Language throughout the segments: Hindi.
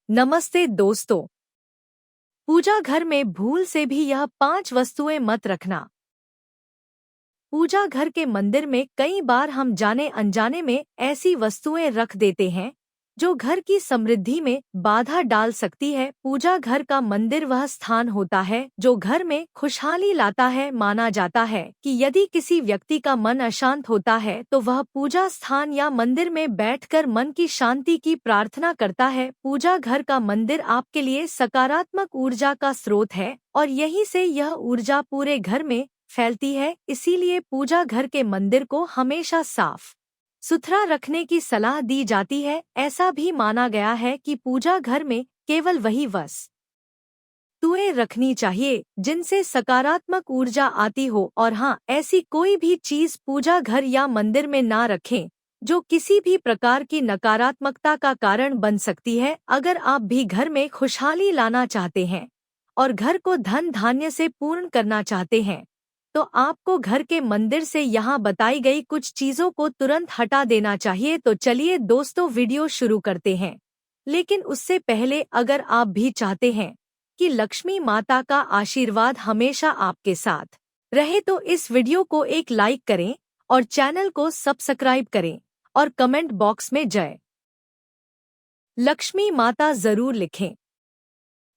नमस्ते दोस्तों। पूजा घर में भूल से भी यह 5 वस्तुएं मत रखना। पूजा घर के मंदिर में कई बार हम जाने अनजाने में ऐसी वस्तुएं रख देते हैं जो घर की समृद्धि में बाधा डाल सकती है। पूजा घर का मंदिर वह स्थान होता है जो घर में खुशहाली लाता है। माना जाता है कि यदि किसी व्यक्ति का मन अशांत होता है तो वह पूजा स्थान या मंदिर में बैठकर मन की शांति की प्रार्थना करता है। पूजा घर का मंदिर आपके लिए सकारात्मक ऊर्जा का स्रोत है और यहीं से यह ऊर्जा पूरे घर में फैलती है। इसीलिए पूजा घर के मंदिर को हमेशा साफ सुथरा रखने की सलाह दी जाती है। ऐसा भी माना गया है कि पूजा घर में केवल वही वस्तुएं रखनी चाहिए जिनसे सकारात्मक ऊर्जा आती हो, और हाँ, ऐसी कोई भी चीज पूजा घर या मंदिर में ना रखें जो किसी भी प्रकार की नकारात्मकता का कारण बन सकती है। अगर आप भी घर में खुशहाली लाना चाहते हैं और घर को धन धान्य से पूर्ण करना चाहते हैं तो आपको घर के मंदिर से यहाँ बताई गई कुछ चीजों को तुरंत हटा देना चाहिए। तो चलिए दोस्तों, वीडियो शुरू करते हैं। लेकिन उससे पहले अगर आप भी चाहते हैं कि लक्ष्मी माता का आशीर्वाद हमेशा आपके साथ रहे तो इस वीडियो को एक लाइक करें और चैनल को सब्सक्राइब करें और कमेंट बॉक्स में जय लक्ष्मी माता जरूर लिखें।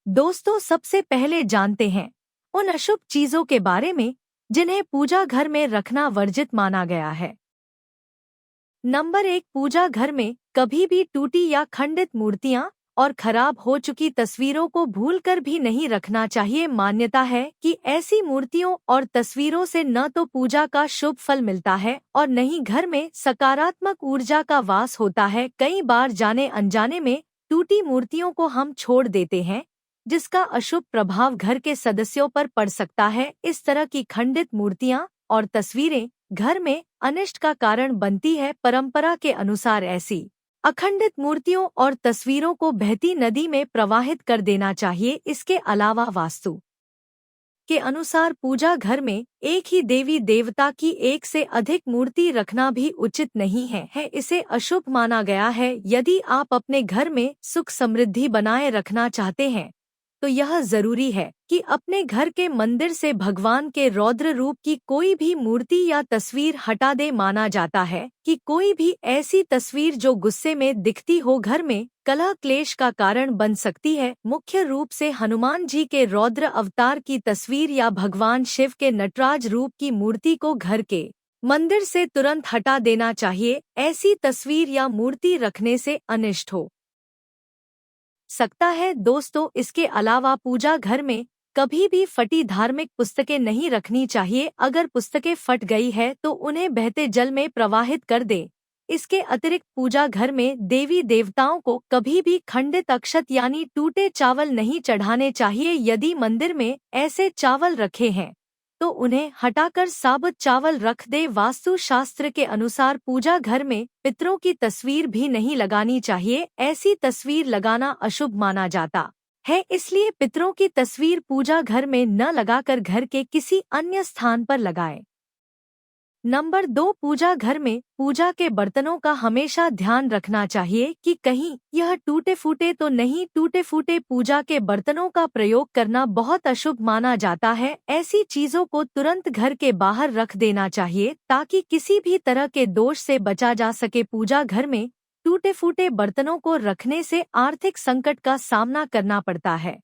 दोस्तों, सबसे पहले जानते हैं उन अशुभ चीजों के बारे में जिन्हें पूजा घर में रखना वर्जित माना गया है। नंबर 1, पूजा घर में कभी भी टूटी या खंडित मूर्तियां और खराब हो चुकी तस्वीरों को भूलकर भी नहीं रखना चाहिए। मान्यता है कि ऐसी मूर्तियों और तस्वीरों से न तो पूजा का शुभ फल मिलता है और न ही घर में सकारात्मक ऊर्जा का वास होता है। कई बार जाने अनजाने में टूटी मूर्तियों को हम छोड़ देते हैं जिसका अशुभ प्रभाव घर के सदस्यों पर पड़ सकता है। इस तरह की खंडित मूर्तियां और तस्वीरें घर में अनिष्ट का कारण बनती है। परंपरा के अनुसार ऐसी अखंडित मूर्तियों और तस्वीरों को बहती नदी में प्रवाहित कर देना चाहिए। इसके अलावा वास्तु के अनुसार पूजा घर में एक ही देवी देवता की एक से अधिक मूर्ति रखना भी उचित नहीं है। इसे अशुभ माना गया है। यदि आप अपने घर में सुख समृद्धि बनाए रखना चाहते हैं तो यह जरूरी है कि अपने घर के मंदिर से भगवान के रौद्र रूप की कोई भी मूर्ति या तस्वीर हटा दे। माना जाता है कि कोई भी ऐसी तस्वीर जो गुस्से में दिखती हो घर में कलह क्लेश का कारण बन सकती है। मुख्य रूप से हनुमान जी के रौद्र अवतार की तस्वीर या भगवान शिव के नटराज रूप की मूर्ति को घर के मंदिर से तुरंत हटा देना चाहिए। ऐसी तस्वीर या मूर्ति रखने से अनिष्ट हो सकता है। दोस्तों, इसके अलावा पूजा घर में कभी भी फटी धार्मिक पुस्तकें नहीं रखनी चाहिए। अगर पुस्तकें फट गई है तो उन्हें बहते जल में प्रवाहित कर दे। इसके अतिरिक्त पूजा घर में देवी देवताओं को कभी भी खंडित अक्षत यानी टूटे चावल नहीं चढ़ाने चाहिए। यदि मंदिर में ऐसे चावल रखे हैं तो उन्हें हटाकर साबुत चावल रख दे। वास्तु शास्त्र के अनुसार पूजा घर में पितरों की तस्वीर भी नहीं लगानी चाहिए। ऐसी तस्वीर लगाना अशुभ माना जाता है, इसलिए पितरों की तस्वीर पूजा घर में न लगाकर घर के किसी अन्य स्थान पर लगाएं। नंबर 2, पूजा घर में पूजा के बर्तनों का हमेशा ध्यान रखना चाहिए कि कहीं यह टूटे फूटे तो नहीं। टूटे फूटे पूजा के बर्तनों का प्रयोग करना बहुत अशुभ माना जाता है। ऐसी चीजों को तुरंत घर के बाहर रख देना चाहिए ताकि किसी भी तरह के दोष से बचा जा सके। पूजा घर में टूटे फूटे बर्तनों को रखने से आर्थिक संकट का सामना करना पड़ता है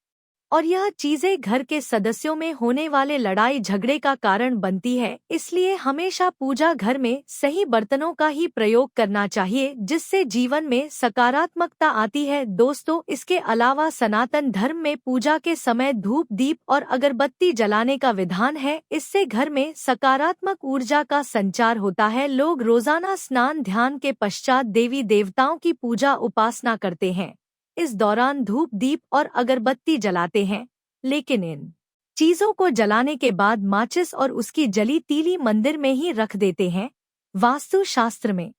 और यह चीजें घर के सदस्यों में होने वाले लड़ाई झगड़े का कारण बनती है। इसलिए हमेशा पूजा घर में सही बर्तनों का ही प्रयोग करना चाहिए जिससे जीवन में सकारात्मकता आती है। दोस्तों, इसके अलावा सनातन धर्म में पूजा के समय धूप दीप और अगरबत्ती जलाने का विधान है। इससे घर में सकारात्मक ऊर्जा का संचार होता है। लोग रोजाना स्नान ध्यान के पश्चात देवी देवताओं की पूजा उपासना करते हैं। इस दौरान धूप दीप और अगरबत्ती जलाते हैं, लेकिन इन चीजों को जलाने के बाद माचिस और उसकी जली तीली मंदिर में ही रख देते हैं। वास्तु शास्त्र में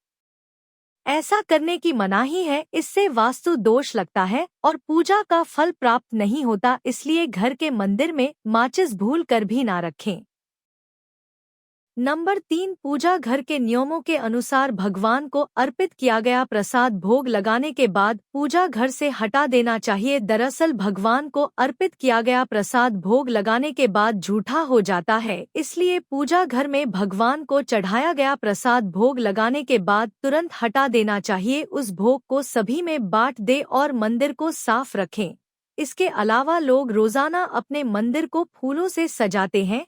ऐसा करने की मनाही है। इससे वास्तु दोष लगता है और पूजा का फल प्राप्त नहीं होता। इसलिए घर के मंदिर में माचिस भूल कर भी ना रखें। नंबर 3, पूजा घर के नियमों के अनुसार भगवान को अर्पित किया गया प्रसाद भोग लगाने के बाद पूजा घर से हटा देना चाहिए। दरअसल भगवान को अर्पित किया गया प्रसाद भोग लगाने के बाद झूठा हो जाता है, इसलिए पूजा घर में भगवान को चढ़ाया गया प्रसाद भोग लगाने के बाद तुरंत हटा देना चाहिए। उस भोग को सभी में बांट दे और मंदिर को साफ रखें। इसके अलावा लोग रोजाना अपने मंदिर को फूलों से सजाते हैं,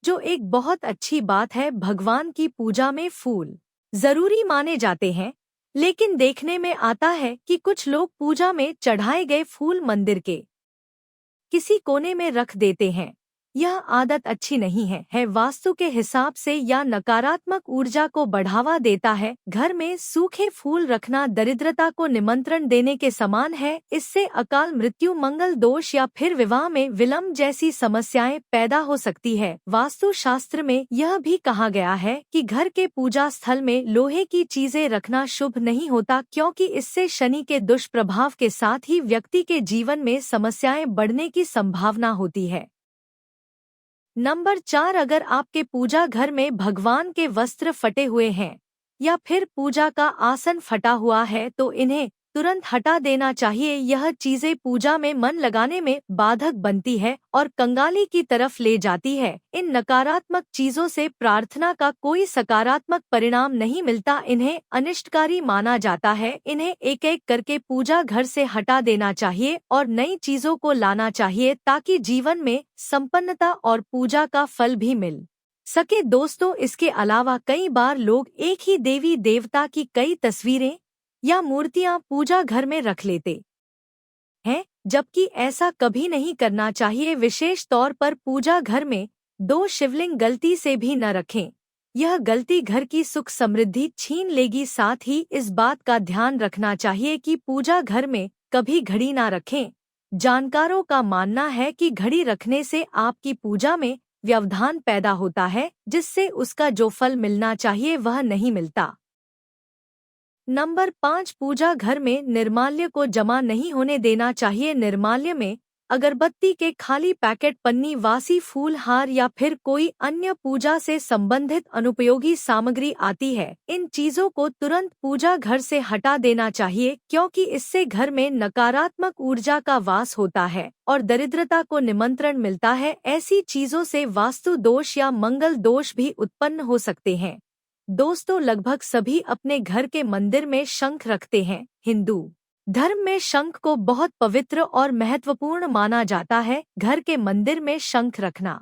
जो एक बहुत अच्छी बात है। भगवान की पूजा में फूल जरूरी माने जाते हैं, लेकिन देखने में आता है कि कुछ लोग पूजा में चढ़ाए गए फूल मंदिर के किसी कोने में रख देते हैं। यह आदत अच्छी नहीं है वास्तु के हिसाब से या नकारात्मक ऊर्जा को बढ़ावा देता है। घर में सूखे फूल रखना दरिद्रता को निमंत्रण देने के समान है। इससे अकाल मृत्यु, मंगल दोष या फिर विवाह में विलंब जैसी समस्याएं पैदा हो सकती है। वास्तु शास्त्र में यह भी कहा गया है कि घर के पूजा स्थल में लोहे की चीजें रखना शुभ नहीं होता, क्योंकि इससे शनि के दुष्प्रभाव के साथ ही व्यक्ति के जीवन में समस्याएं बढ़ने की संभावना होती है। नंबर 4, अगर आपके पूजा घर में भगवान के वस्त्र फटे हुए हैं या फिर पूजा का आसन फटा हुआ है तो इन्हें तुरंत हटा देना चाहिए। यह चीजें पूजा में मन लगाने में बाधक बनती है और कंगाली की तरफ ले जाती है। इन नकारात्मक चीजों से प्रार्थना का कोई सकारात्मक परिणाम नहीं मिलता, इन्हें अनिष्टकारी माना जाता है। इन्हें एक एक करके पूजा घर से हटा देना चाहिए और नई चीजों को लाना चाहिए, ताकि जीवन में संपन्नता और पूजा का फल भी मिल सके। दोस्तों, इसके अलावा कई बार लोग एक ही देवी देवता की कई तस्वीरें या मूर्तियां पूजा घर में रख लेते हैं, जबकि ऐसा कभी नहीं करना चाहिए। विशेष तौर पर पूजा घर में 2 शिवलिंग गलती से भी न रखें। यह गलती घर की सुख समृद्धि छीन लेगी। साथ ही इस बात का ध्यान रखना चाहिए कि पूजा घर में कभी घड़ी ना रखें। जानकारों का मानना है कि घड़ी रखने से आपकी पूजा में व्यवधान पैदा होता है, जिससे उसका जो फल मिलना चाहिए वह नहीं मिलता। नंबर 5, पूजा घर में निर्माल्य को जमा नहीं होने देना चाहिए। निर्माल्य में अगरबत्ती के खाली पैकेट, पन्नी, वासी फूल, हार या फिर कोई अन्य पूजा से संबंधित अनुपयोगी सामग्री आती है। इन चीजों को तुरंत पूजा घर से हटा देना चाहिए, क्योंकि इससे घर में नकारात्मक ऊर्जा का वास होता है और दरिद्रता को निमंत्रण मिलता है। ऐसी चीजों से वास्तु दोष या मंगल दोष भी उत्पन्न हो सकते हैं। दोस्तों, लगभग सभी अपने घर के मंदिर में शंख रखते हैं। हिंदू धर्म में शंख को बहुत पवित्र और महत्वपूर्ण माना जाता है। घर के मंदिर में शंख रखना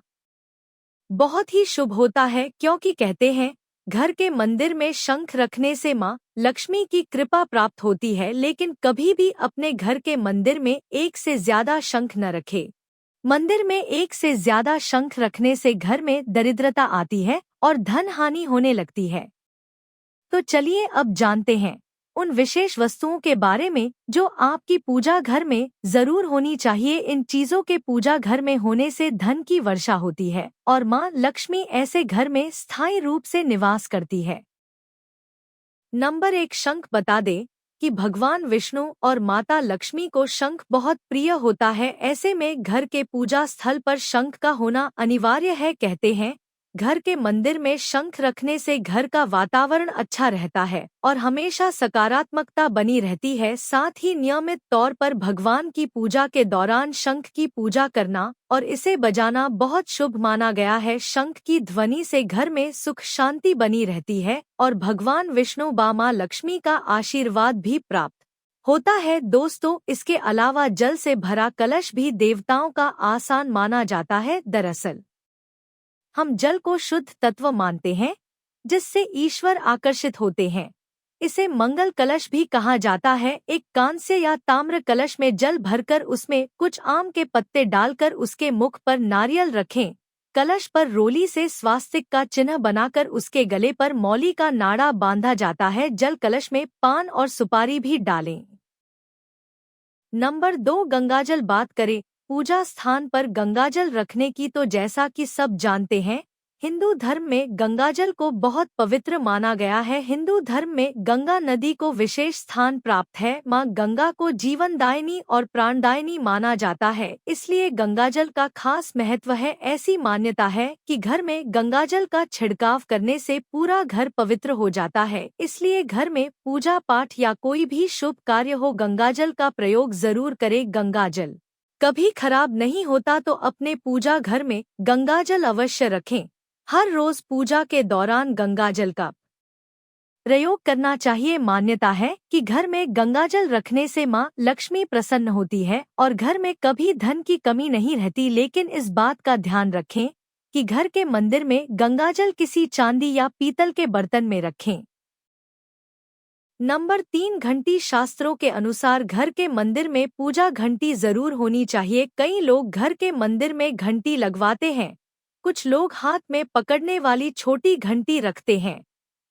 बहुत ही शुभ होता है, क्योंकि कहते हैं घर के मंदिर में शंख रखने से माँ लक्ष्मी की कृपा प्राप्त होती है। लेकिन कभी भी अपने घर के मंदिर में एक से ज्यादा शंख न रखे। मंदिर में एक से ज्यादा शंख रखने से घर में दरिद्रता आती है और धन हानि होने लगती है। तो चलिए अब जानते हैं उन विशेष वस्तुओं के बारे में जो आपकी पूजा घर में जरूर होनी चाहिए। इन चीजों के पूजा घर में होने से धन की वर्षा होती है और माँ लक्ष्मी ऐसे घर में स्थायी रूप से निवास करती है। नंबर 1, शंख। बता दें कि भगवान विष्णु और माता लक्ष्मी को शंख बहुत प्रिय होता है। ऐसे में घर के पूजा स्थल पर शंख का होना अनिवार्य है। कहते हैं घर के मंदिर में शंख रखने से घर का वातावरण अच्छा रहता है और हमेशा सकारात्मकता बनी रहती है। साथ ही नियमित तौर पर भगवान की पूजा के दौरान शंख की पूजा करना और इसे बजाना बहुत शुभ माना गया है। शंख की ध्वनि से घर में सुख शांति बनी रहती है और भगवान विष्णु माँ लक्ष्मी का आशीर्वाद भी प्राप्त होता है। दोस्तों, इसके अलावा जल से भरा कलश भी देवताओं का आसन माना जाता है। दरअसल हम जल को शुद्ध तत्व मानते हैं, जिससे ईश्वर आकर्षित होते हैं। इसे मंगल कलश भी कहा जाता है। एक कांस्य या ताम्र कलश में जल भरकर उसमें कुछ आम के पत्ते डालकर उसके मुख पर नारियल रखें। कलश पर रोली से स्वास्तिक का चिन्ह बनाकर उसके गले पर मौली का नाड़ा बांधा जाता है। जल कलश में पान और सुपारी भी डालें। नंबर 2, गंगाजल। बात करें पूजा स्थान पर गंगाजल रखने की तो जैसा कि सब जानते हैं हिंदू धर्म में गंगाजल को बहुत पवित्र माना गया है। हिंदू धर्म में गंगा नदी को विशेष स्थान प्राप्त है। माँ गंगा को जीवनदायिनी और प्राणदायिनी माना जाता है, इसलिए गंगाजल का खास महत्व है। ऐसी मान्यता है कि घर में गंगाजल का छिड़काव करने से पूरा घर पवित्र हो जाता है, इसलिए घर में पूजा पाठ या कोई भी शुभ कार्य हो गंगाजल का प्रयोग जरूर करें। गंगाजल कभी खराब नहीं होता, तो अपने पूजा घर में गंगाजल अवश्य रखें। हर रोज पूजा के दौरान गंगाजल का प्रयोग करना चाहिए। मान्यता है कि घर में गंगाजल रखने से मां लक्ष्मी प्रसन्न होती है और घर में कभी धन की कमी नहीं रहती। लेकिन इस बात का ध्यान रखें कि घर के मंदिर में गंगाजल किसी चांदी या पीतल के बर्तन में रखें। नंबर 3, घंटी। शास्त्रों के अनुसार घर के मंदिर में पूजा घंटी जरूर होनी चाहिए। कई लोग घर के मंदिर में घंटी लगवाते हैं, कुछ लोग हाथ में पकड़ने वाली छोटी घंटी रखते हैं।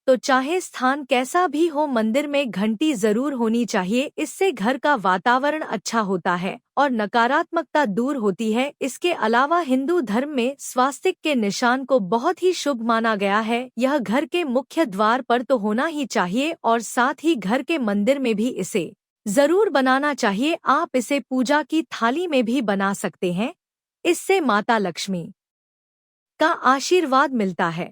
तो चाहे स्थान कैसा भी हो, मंदिर में घंटी जरूर होनी चाहिए। इससे घर का वातावरण अच्छा होता है और नकारात्मकता दूर होती है। इसके अलावा हिंदू धर्म में स्वास्तिक के निशान को बहुत ही शुभ माना गया है। यह घर के मुख्य द्वार पर तो होना ही चाहिए और साथ ही घर के मंदिर में भी इसे जरूर बनाना चाहिए। आप इसे पूजा की थाली में भी बना सकते हैं। इससे माता लक्ष्मी का आशीर्वाद मिलता है।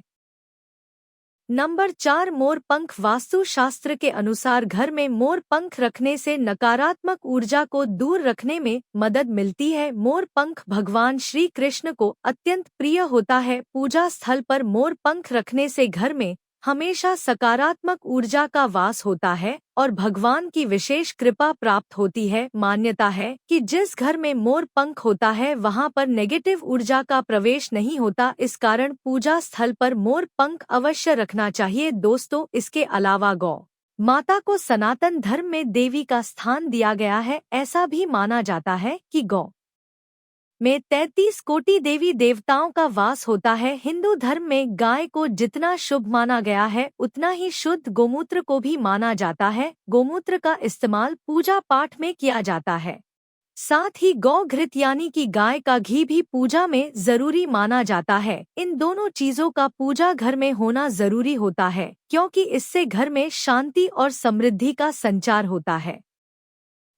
नंबर 4, मोर पंख। वास्तु शास्त्र के अनुसार घर में मोर पंख रखने से नकारात्मक ऊर्जा को दूर रखने में मदद मिलती है। मोर पंख भगवान श्री कृष्ण को अत्यंत प्रिय होता है। पूजा स्थल पर मोर पंख रखने से घर में हमेशा सकारात्मक ऊर्जा का वास होता है और भगवान की विशेष कृपा प्राप्त होती है। मान्यता है कि जिस घर में मोर पंख होता है वहां पर नेगेटिव ऊर्जा का प्रवेश नहीं होता। इस कारण पूजा स्थल पर मोर पंख अवश्य रखना चाहिए। दोस्तों, इसके अलावा गौ माता को सनातन धर्म में देवी का स्थान दिया गया है। ऐसा भी माना जाता है कि गौ में 33 कोटि देवी देवताओं का वास होता है। हिंदू धर्म में गाय को जितना शुभ माना गया है उतना ही शुद्ध गोमूत्र को भी माना जाता है। गोमूत्र का इस्तेमाल पूजा पाठ में किया जाता है। साथ ही गौ घृत यानी कि गाय का घी भी पूजा में जरूरी माना जाता है। इन दोनों चीजों का पूजा घर में होना जरूरी होता है, क्योंकि इससे घर में शांति और समृद्धि का संचार होता है।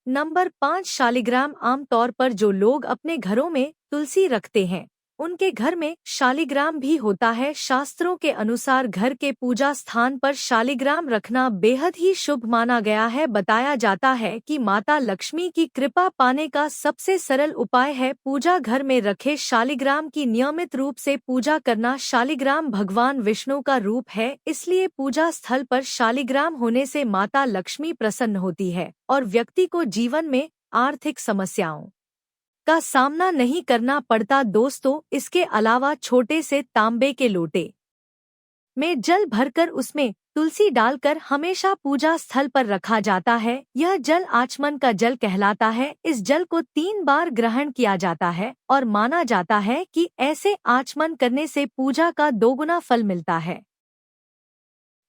नंबर 5, शालिग्राम। आमतौर पर जो लोग अपने घरों में तुलसी रखते हैं उनके घर में शालिग्राम भी होता है। शास्त्रों के अनुसार घर के पूजा स्थान पर शालिग्राम रखना बेहद ही शुभ माना गया है। बताया जाता है कि माता लक्ष्मी की कृपा पाने का सबसे सरल उपाय है पूजा घर में रखे शालिग्राम की नियमित रूप से पूजा करना। शालिग्राम भगवान विष्णु का रूप है, इसलिए पूजा स्थल पर शालिग्राम होने से माता लक्ष्मी प्रसन्न होती है और व्यक्ति को जीवन में आर्थिक समस्याओं का सामना नहीं करना पड़ता। दोस्तों, इसके अलावा छोटे से तांबे के लोटे में जल भरकर उसमें तुलसी डालकर हमेशा पूजा स्थल पर रखा जाता है। यह जल आचमन का जल कहलाता है। इस जल को 3 बार ग्रहण किया जाता है और माना जाता है कि ऐसे आचमन करने से पूजा का 2 गुना फल मिलता है।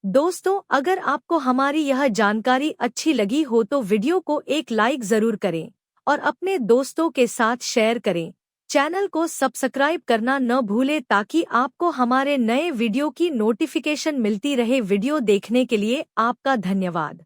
दोस्तों, अगर आपको हमारी यह जानकारी अच्छी लगी हो तो वीडियो को एक लाइक जरूर करें और अपने दोस्तों के साथ शेयर करें। चैनल को सब्सक्राइब करना न भूलें ताकि आपको हमारे नए वीडियो की नोटिफिकेशन मिलती रहे। वीडियो देखने के लिए आपका धन्यवाद।